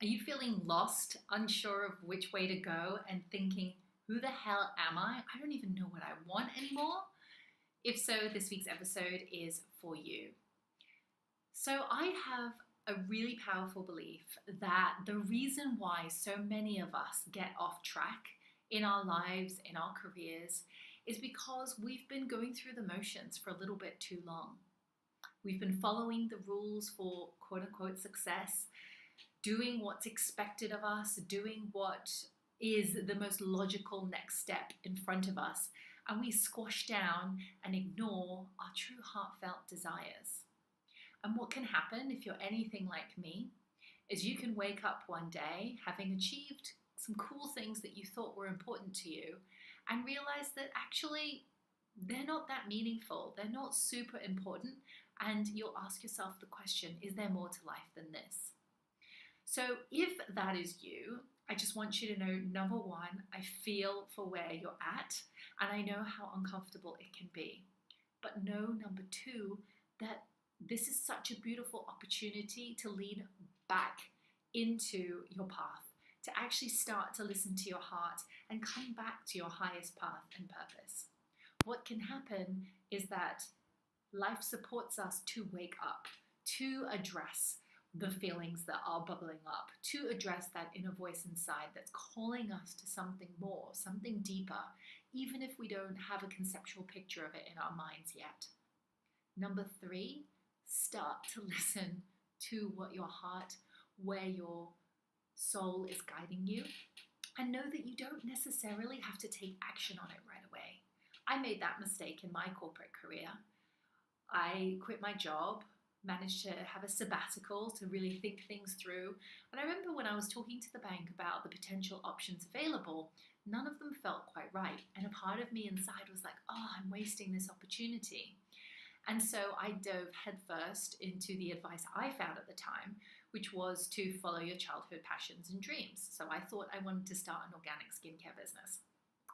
Are you feeling lost, unsure of which way to go, and thinking, who the hell am I? I don't even know what I want anymore. If so, this week's episode is for you. So I have a really powerful belief that the reason why so many of us get off track in our lives, in our careers, is because we've been going through the motions for a little bit too long. We've been following the rules for quote unquote success, doing what's expected of us, doing what is the most logical next step in front of us, and we squash down and ignore our true heartfelt desires. And what can happen if you're anything like me is you can wake up one day having achieved some cool things that you thought were important to you and realize that actually they're not that meaningful, they're not super important, and you'll ask yourself the question, is there more to life than this? So if that is you, I just want you to know, number one, I feel for where you're at, and I know how uncomfortable it can be. But know, number two, that this is such a beautiful opportunity to lean back into your path, to actually start to listen to your heart and come back to your highest path and purpose. What can happen is that life supports us to wake up, to address the feelings that are bubbling up, to address that inner voice inside that's calling us to something more, something deeper, even if we don't have a conceptual picture of it in our minds yet. Number three, start to listen to what your heart, where your soul is guiding you, and know that you don't necessarily have to take action on it right away. I made that mistake in my corporate career. I quit my job, managed to have a sabbatical to really think things through. And I remember when I was talking to the bank about the potential options available, none of them felt quite right. And a part of me inside was like, oh, I'm wasting this opportunity. And so I dove headfirst into the advice I found at the time, which was to follow your childhood passions and dreams. So I thought I wanted to start an organic skincare business.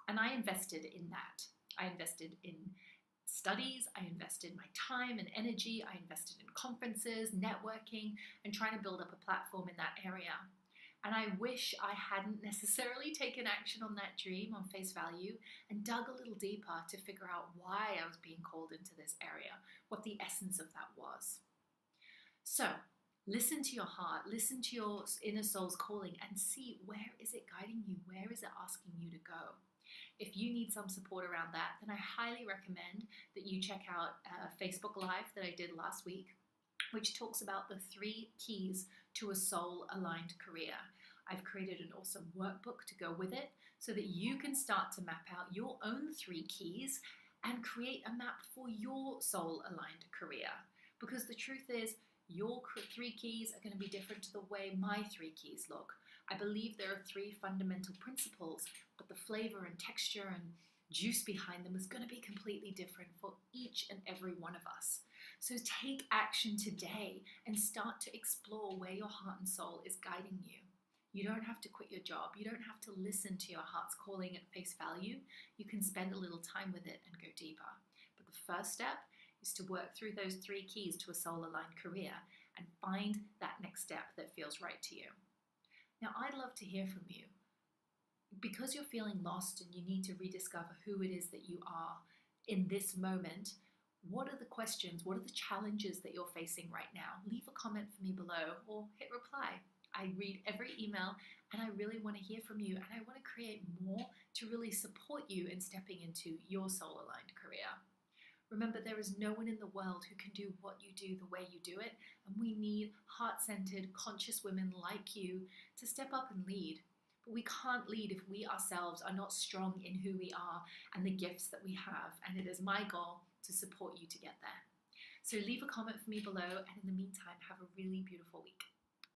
And I invested in that. I invested in studies, I invested my time and energy, I invested in conferences, networking, and trying to build up a platform in that area. And I wish I hadn't necessarily taken action on that dream on face value and dug a little deeper to figure out why I was being called into this area, what the essence of that was. So listen to your heart, listen to your inner soul's calling and see, where is it guiding you? Where is it asking you to go? If you need some support around that, then I highly recommend that you check out a Facebook Live that I did last week, which talks about the 3 keys to a soul-aligned career. I've created an awesome workbook to go with it so that you can start to map out your own 3 keys and create a map for your soul-aligned career. Because the truth is, your 3 keys are going to be different to the way my 3 keys look. I believe there are 3 fundamental principles, but the flavor and texture and juice behind them is going to be completely different for each and every one of us. So take action today and start to explore where your heart and soul is guiding you. You don't have to quit your job. You don't have to listen to your heart's calling at face value. You can spend a little time with it and go deeper. But the first step is to work through those 3 keys to a soul-aligned career and find that next step that feels right to you. Now, I'd love to hear from you. Because you're feeling lost and you need to rediscover who it is that you are in this moment, what are the questions, what are the challenges that you're facing right now? Leave a comment for me below or hit reply. I read every email and I really want to hear from you, and I want to create more to really support you in stepping into your soul-aligned career. Remember, there is no one in the world who can do what you do the way you do it, and we need heart-centered, conscious women like you to step up and lead. But we can't lead if we ourselves are not strong in who we are and the gifts that we have, and it is my goal to support you to get there. So leave a comment for me below, and in the meantime, have a really beautiful week.